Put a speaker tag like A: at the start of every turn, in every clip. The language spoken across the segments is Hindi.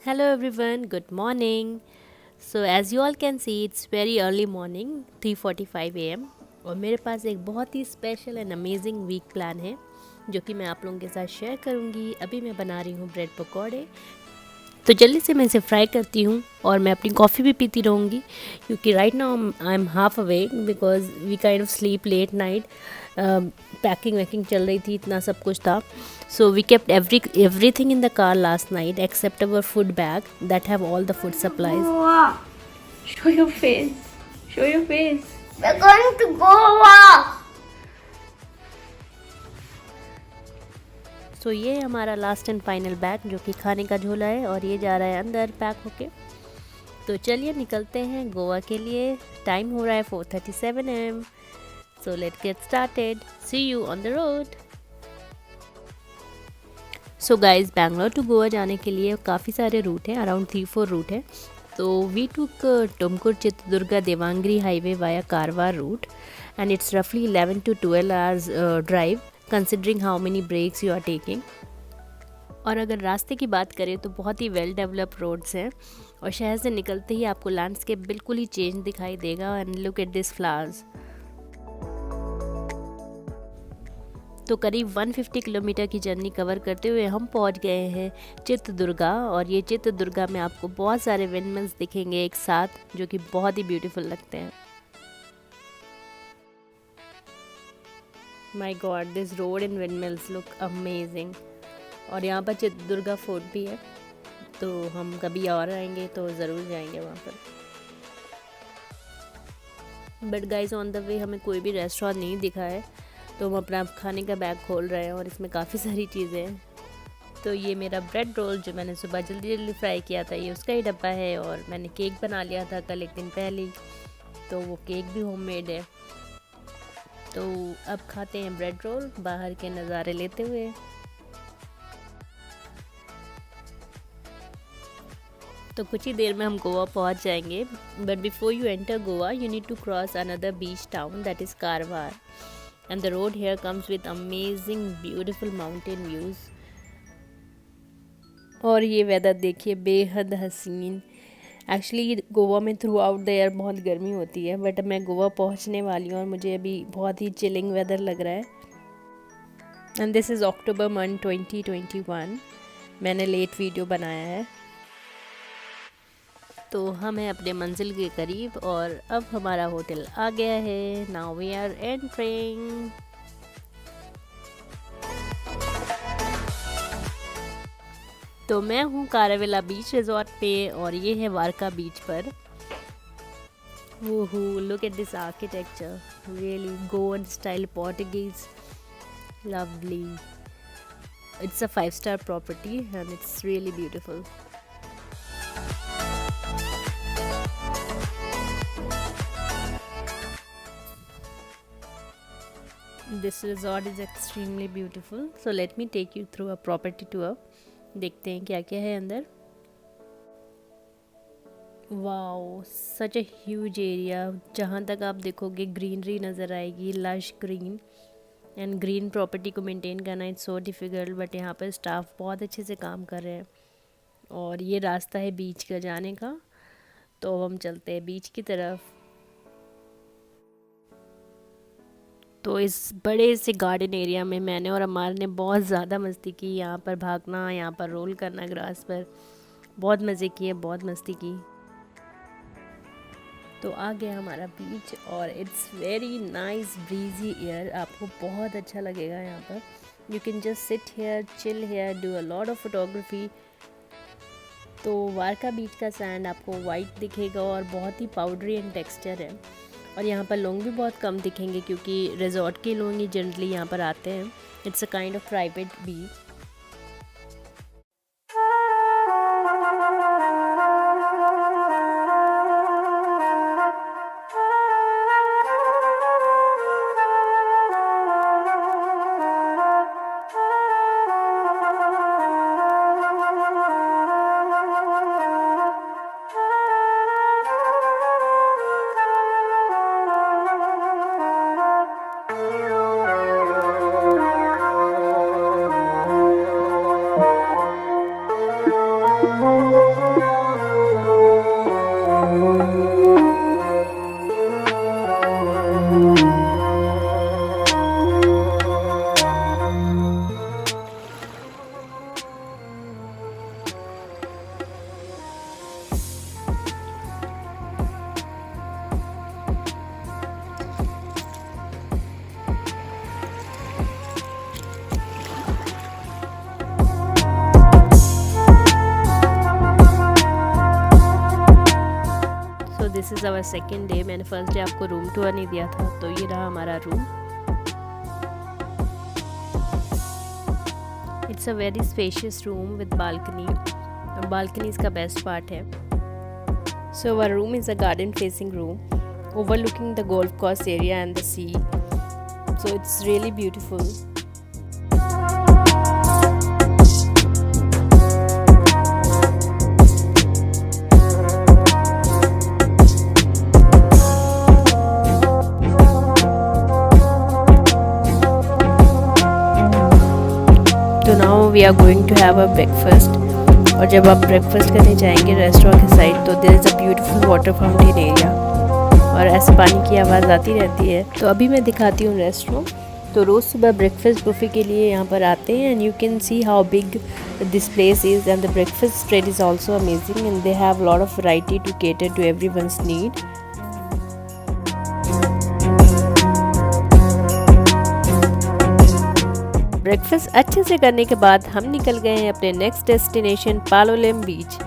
A: Hello everyone, good morning. So as you all can see it's very early morning 3:45 a.m. और मेरे पास एक बहुत ही special and amazing week plan है जो कि मैं आप लोगों के साथ शेयर करूंगी। अभी मैं बना रही हूँ ब्रेड पकौड़े। तो जल्दी से मैं इसे फ्राई करती हूँ और मैं अपनी कॉफ़ी भी पीती रहूँगी क्योंकि right now I am half awake because we kind of sleep late night. Packing वैकिंग चल रही थी, इतना सब कुछ था। So we kept everything in the car last night except our food bag that have all the food supplies.
B: Goa. Show your face. Show your face.
C: We're going to Goa.
A: सो ये हमारा लास्ट एंड फाइनल बैग जो कि खाने का झोला है और ये जा रहा है अंदर पैक होके। तो चलिए निकलते हैं गोवा के लिए। टाइम हो रहा है 4:37 AM। So let's get started. See you on the road. So guys, Bangalore to Goa जाने के लिए काफ़ी सारे रूट हैं, अराउंड 3-4 रूट हैं। तो we took Tumkur Chitradurga Davangere highway via Karwar route and it's रफली 11 to 12 hours drive considering how many breaks you are taking. और अगर रास्ते की बात करें तो बहुत ही वेल डेवलप रोड्स हैं और शहर से निकलते ही आपको लैंडस्केप बिल्कुल ही चेंज दिखाई देगा। And look at this flowers. तो करीब 150 किलोमीटर की जर्नी कवर करते हुए हम पहुंच गए हैं चित्रदुर्गा। और ये चित्रदुर्गा में आपको बहुत सारे विंडमिल्स दिखेंगे एक साथ जो कि बहुत ही ब्यूटीफुल लगते हैं। My God, this road and windmills look amazing. और यहाँ पर चित्रदुर्गा फोर्ट भी है, तो हम कभी और आएंगे तो ज़रूर जाएंगे वहाँ पर। But guys, on the way हमें कोई भी रेस्टोरेंट नहीं दिखा है, तो हम अपना खाने का बैग खोल रहे हैं और इसमें काफ़ी सारी चीज़ें हैं। तो ये मेरा ब्रेड रोल जो मैंने सुबह जल्दी जल्दी फ्राई किया था, ये उसका ही डब्बा है। और मैंने केक बना लिया था कल एक दिन पहले ही, तो वो केक भी होममेड है। तो अब खाते हैं ब्रेड रोल बाहर के नज़ारे लेते हुए। तो कुछ ही देर में हम गोवा पहुंच जाएंगे। But before you enter Goa you need to cross another beach town that is Karwar. And the road here comes with amazing beautiful mountain views। और ये वेदर देखिए, बेहद हसीन। एक्चुअली गोवा में थ्रू आउट द ईयर बहुत गर्मी होती है, बट मैं गोवा पहुंचने वाली हूँ और मुझे अभी बहुत ही चिलिंग वेदर लग रहा है। And this is October month 2021। मैंने लेट वीडियो बनाया है। तो हम हैं अपने मंजिल के करीब और अब हमारा होटल आ गया है। Now we are entering. तो मैं हूँ कारावेला बीच रिजॉर्ट पे और ये है वारका बीच पर। ओहो, look at this architecture, really Goan style Portuguese, lovely. It's a 5-star property and it's really beautiful. This resort is extremely beautiful. So let me take you through a property tour. देखते हैं क्या क्या है अंदर। Wow, such a huge area. जहाँ तक आप देखोगे ग्रीनरी नज़र आएगी, lush green. And green property को मेंटेन करना इट्स सो डिफ़िकल्ट, बट यहाँ पर स्टाफ बहुत अच्छे से काम कर रहे हैं। और ये रास्ता है बीच का जाने का, तो हम चलते हैं बीच की तरफ। तो इस बड़े से गार्डन एरिया में मैंने और अमार ने बहुत ज़्यादा मस्ती की। यहाँ पर भागना, यहाँ पर रोल करना ग्रास पर, बहुत मज़े किए, बहुत मस्ती की। तो आ गया हमारा बीच और it's very nice breezy air. आपको बहुत अच्छा लगेगा यहाँ पर। You can just sit here, chill here, do a lot of photography. तो वारका बीच का सैंड आपको वाइट दिखेगा और बहुत ही पाउडरी एंड टेक्सचर है। और यहाँ पर लोग भी बहुत कम दिखेंगे क्योंकि रिजॉर्ट के लोग ही जनरली यहाँ पर आते हैं। It's a kind of private beach. Is our second day. मैंने फर्स्ट डे आपको रूम टूर नहीं दिया था, तो ये रहा हमारा room. It's a very spacious room with balcony, और बालकनी इसका बेस्ट पार्ट है। So our room is a garden facing room overlooking the golf course area and the sea, so it's really beautiful. So now we are going to have a breakfast, और जब आप ब्रेकफास्ट करने जाएंगे रेस्टोरेंट के साइड, तो there is a beautiful water fountain area, और ऐसे पानी की आवाज़ आती रहती है। तो अभी मैं दिखाती हूँ रेस्टोरेंट। तो रोज़ सुबह ब्रेकफास्ट बुफे के लिए यहाँ पर आते हैं, and you can see how big this place is, and the breakfast spread is also amazing, and they have lot of variety to cater to everyone's need. Breakfast अच्छे से करने के बाद हम निकल गए हैं अपने next destination Palolem beach.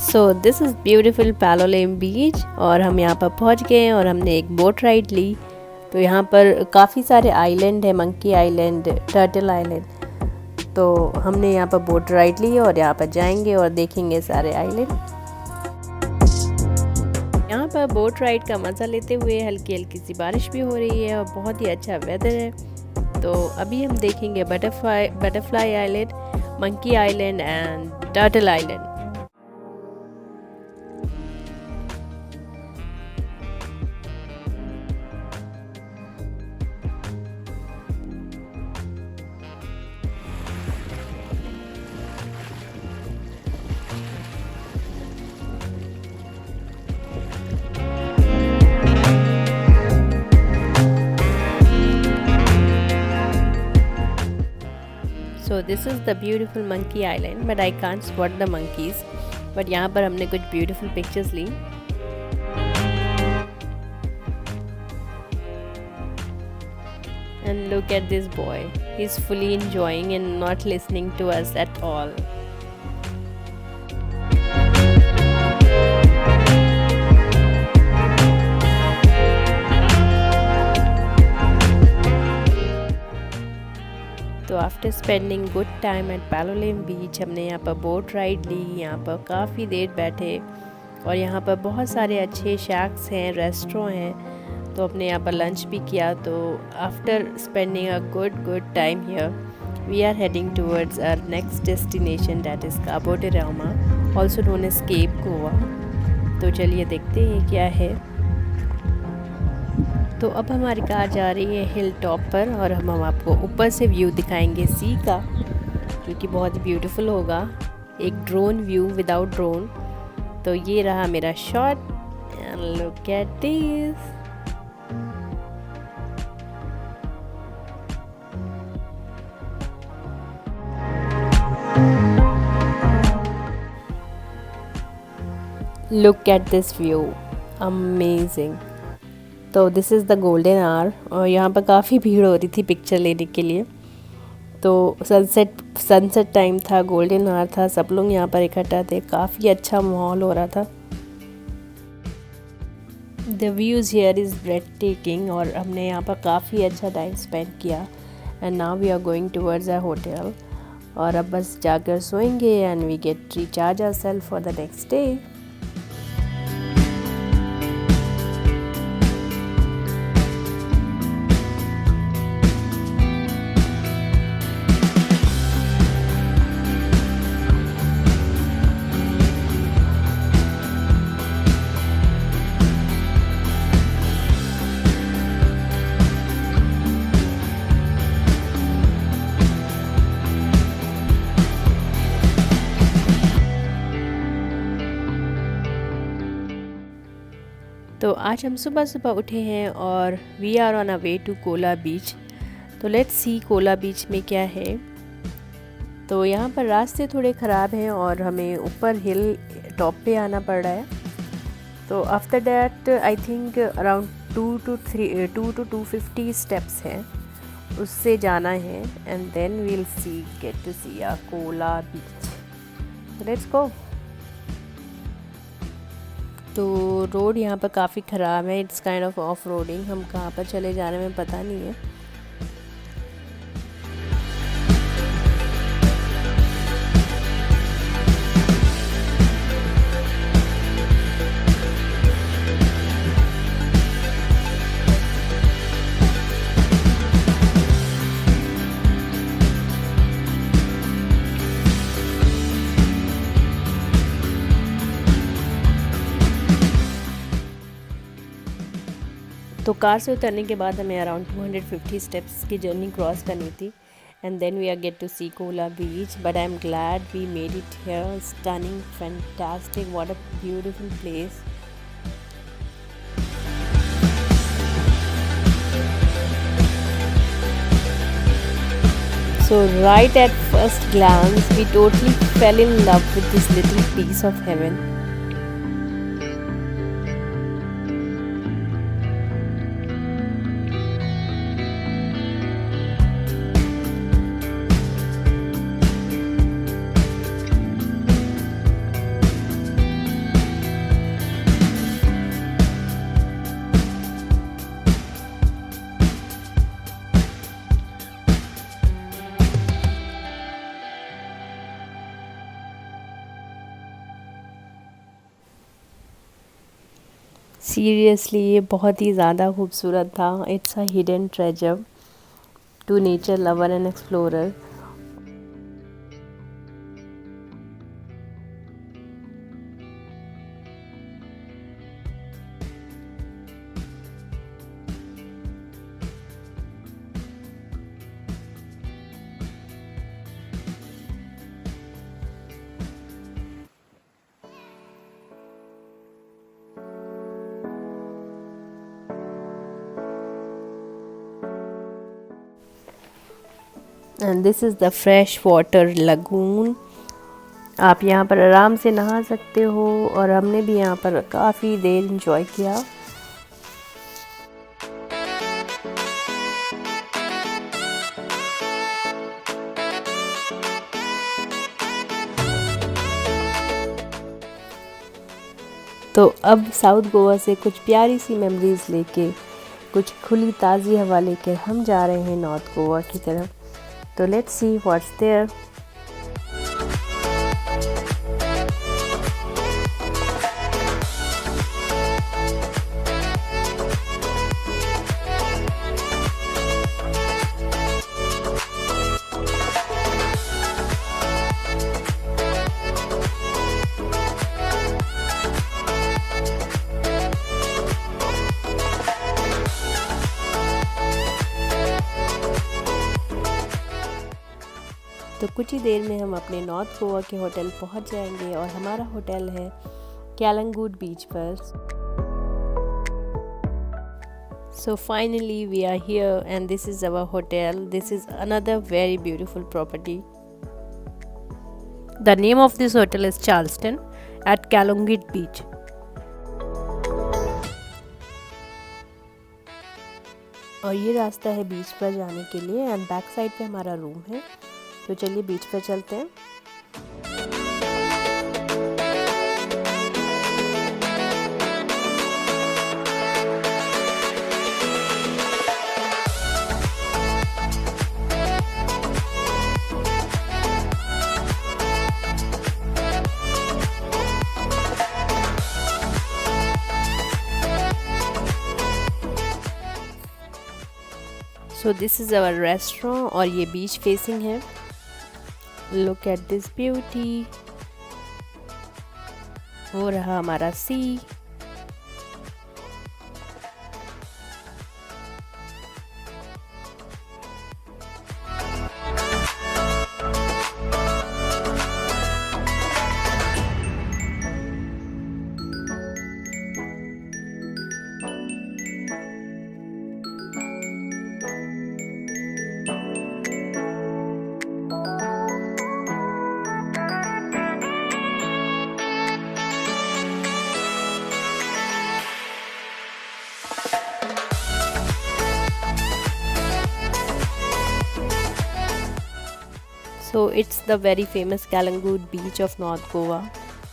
A: So this is beautiful Palolem beach, और हम यहाँ पर पहुँच गए हैं और हमने एक बोट राइड ली। तो यहाँ पर काफ़ी सारे आइलैंड है, मंकी आइलैंड, टर्टल आइलैंड। तो हमने यहाँ पर बोट राइड ली और यहाँ पर जाएंगे और देखेंगे सारे आइलैंड। यहाँ पर बोट राइड का मज़ा लेते हुए हल्की हल्की सी बारिश भी हो रही है और बहुत ही अच्छा वेदर है। तो अभी हम देखेंगे butterfly island, monkey island and turtle island. So this is the beautiful monkey island, but I can't spot the monkeys. But यहाँ पर हमने कुछ beautiful pictures ली। And look at this boy. He's fully enjoying and not listening to us at all. तो after spending good time at Palolem beach, हमने यहाँ पर बोट राइड ली, यहाँ पर काफ़ी देर बैठे, और यहाँ पर बहुत सारे अच्छे शैक्स हैं, रेस्टोरेंट हैं। तो हमने यहाँ पर लंच भी किया। तो after spending a good time here, we are heading towards our next destination, that is Cabo de Rama, also known as Cape Goa. तो चलिए देखते हैं क्या है। तो अब हमारी कार जा रही है हिल टॉप पर, और हम आपको ऊपर से व्यू दिखाएंगे सी का, जो कि बहुत ब्यूटीफुल होगा, एक ड्रोन व्यू विदाउट ड्रोन। तो ये रहा मेरा shot, and look at this. Look at this view, amazing. तो this is the golden hour, और यहाँ पर काफ़ी भीड़ हो रही थी पिक्चर लेने के लिए। तो सनसेट टाइम था, गोल्डन आवर था, सब लोग यहाँ पर इकट्ठा थे, काफ़ी अच्छा माहौल हो रहा था। The views here is breath taking, और हमने यहाँ पर काफ़ी अच्छा टाइम स्पेंड किया। And now we are going towards a hotel, और अब बस जाकर सोएंगे and we get recharge ourself for the next day. तो आज हम सुबह सुबह उठे हैं और we are on a way to Kola beach. तो लेट्स सी कोला बीच में क्या है। तो यहाँ पर रास्ते थोड़े ख़राब हैं और हमें ऊपर हिल टॉप पे आना पड़ रहा है। तो after that I think around 2 to 250 steps हैं, उससे जाना है and then we'll see get to see Cola beach. Let's go. तो रोड यहाँ पर काफ़ी ख़राब है, it's kind of off roading. हम कहाँ पर चले जा रहे हैं हमें पता नहीं है। तो कार से उतरने के बाद हमें अराउंड 250 स्टेप्स की जर्नी क्रॉस करनी थी and then we are get to see Cola beach. But I am glad we made it here. Stunning, fantastic, what a beautiful place. So right at first glance we totally fell in love with this little piece of heaven. Seriously ये बहुत ही ज़्यादा खूबसूरत था। It's a hidden treasure to nature lover and explorer. And this is the fresh water lagoon. आप यहाँ पर आराम से नहा सकते हो और हमने भी यहाँ पर काफ़ी देर इंजॉय किया। तो अब साउथ गोवा से कुछ प्यारी सी मेमोरीज लेके, कुछ खुली ताज़ी हवा लेकर हम जा रहे हैं नॉर्थ गोवा की तरफ। तो लेट्स सी व्हाट्स देयर। तो कुछ ही देर में हम अपने नॉर्थ गोवा के होटल पहुंच जाएंगे और हमारा होटल है कैलंगूट बीच पर। So finally we are here and this is our hotel. This is another very beautiful property. The name of this hotel is Charleston at Calangute beach. और ये रास्ता है बीच पर जाने के लिए एंड बैक साइड पे हमारा रूम है। तो चलिए बीच पर चलते हैं। So this is our restaurant और ये बीच फेसिंग है। Look at this beauty. हो रहा हमारा sea. So it's the very famous Calangute beach of north Goa.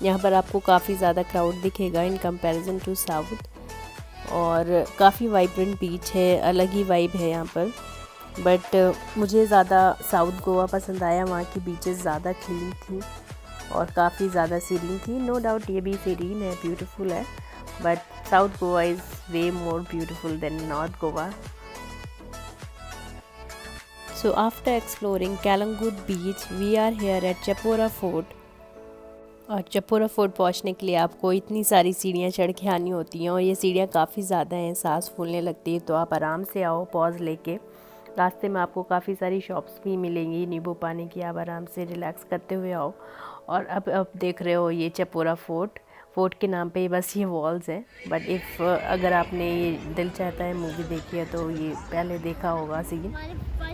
A: यहाँ पर आपको काफ़ी ज़्यादा क्राउड दिखेगा इन कंपैरिजन टू साउथ, और काफ़ी वाइब्रेंट बीच है, अलग ही वाइब है यहाँ पर। बट मुझे ज़्यादा साउथ गोवा पसंद आया, वहाँ की बीचेस ज़्यादा क्लीन थी और काफ़ी ज़्यादा सीरीन थी। नो डाउट ये भी सीरीन है, ब्यूटीफुल है, but south Goa is way more beautiful then north Goa. So after exploring Kalangut beach, we are here at Chapora Fort। और चपोरा फोर्ट पहुंचने के लिए आपको इतनी सारी सीढ़ियां चढ़ के आनी होती हैं, और ये सीढ़ियां काफ़ी ज़्यादा हैं, सांस फूलने लगती है। तो आप आराम से आओ, पॉज लेके। रास्ते में आपको काफ़ी सारी शॉप्स भी मिलेंगी नींबू पानी की, आप आराम से रिलैक्स करते हुए आओ। और अब देख रहे हो ये चपोरा फोर्ट। फोर्ट के नाम पे बस ये वॉल्स हैं, बट अगर आपने ये दिल चाहता है मूवी देखी है तो ये पहले देखा होगा सीन।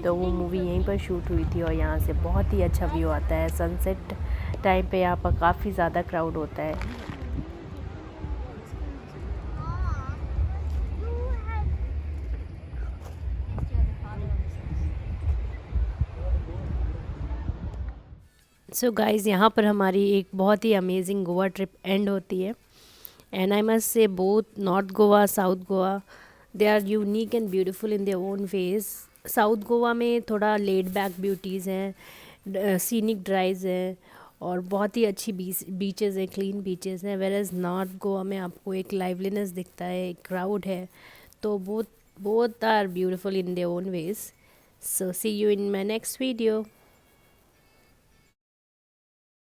A: तो वो मूवी यहीं पर शूट हुई थी, और यहाँ से बहुत ही अच्छा व्यू आता है। सनसेट टाइम पे यहाँ पर काफ़ी ज़्यादा क्राउड होता है। सो गाइज़, यहाँ पर हमारी एक बहुत ही अमेजिंग गोवा ट्रिप एंड होती है। And I must say both north Goa, south Goa, they are unique and beautiful in their own ways. South Goa में थोड़ा लेड बैक ब्यूटीज़ हैं, सीनिक ड्राइव्स हैं, और बहुत ही अच्छी बीचेस हैं, क्लीन बीचेस हैं। वेयर नॉर्थ गोवा में आपको एक लाइवलीनेस दिखता है, एक क्राउड है। तो both are beautiful in their own ways. So see you in my next video.